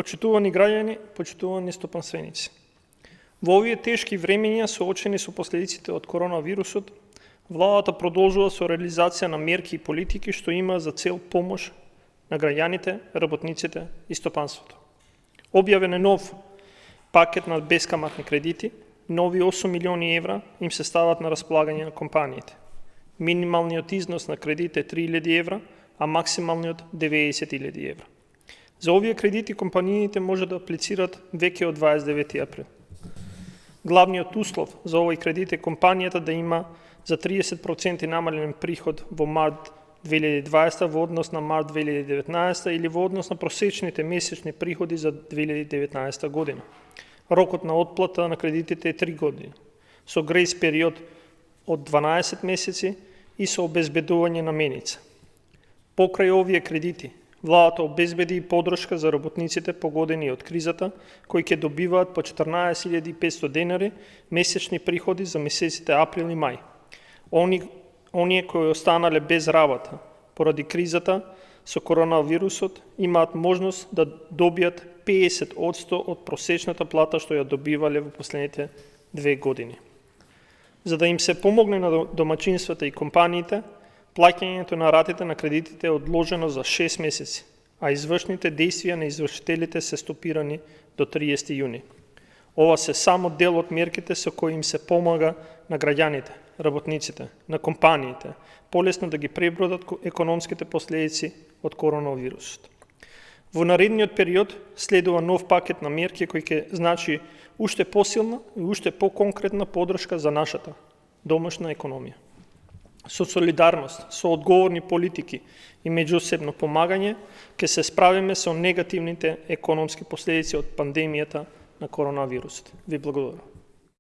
Почитувани граѓани, почитувани стопанственици. Во овие тешки времења соочени со последиците од коронавирусот, владата продолжува со реализација на мерки и политики што има за цел помош на граѓаните, работниците и стопанството. Објавен е нов пакет на бескаматни кредити, нови 8 милиони евра им се стават на располагање на компаниите. Минималниот износ на кредит е 3000 евра, а максималниот 90.000 евра. За овие кредити компаниите може да аплицират веќе од 29 април. Главниот услов за овој кредит е компанијата да има за 30% намален приход во март 2020 во однос на март 2019 или во однос на просечните месечни приходи за 2019 година. Рокот на отплата на кредитите е 3 години, со грејс период од 12 месеци и со обезбедување на меница. Покрај овие кредити, владата обезбеди и подршка за работниците погодени од кризата, кои ќе добиваат по 14.500 денари месечни приходи за месеците април и мај. Оние кои останале без работа поради кризата со коронавирусот имаат можност да добијат 50% од просечната плата што ја добивале во последните 2 години. За да им се помогне на домаќинствата и компаниите, плаќањето на ратите на кредитите е одложено за 6 месеци, а извршните действија на извршителите се стопирани до 30 јуни. Ова се само дел од мерките со кои им се помага на граѓаните, работниците, на компаниите, полесно да ги пребродат економските последици од коронавирусот. Во наредниот период следува нов пакет на мерки кој ќе значи уште посилна и уште поконкретна подршка за нашата домашна економија. Со солидарност, со одговорни политики и меѓусебно помагање, ќе се справиме со негативните економски последици од пандемијата на коронавирусот. Ви благодарам.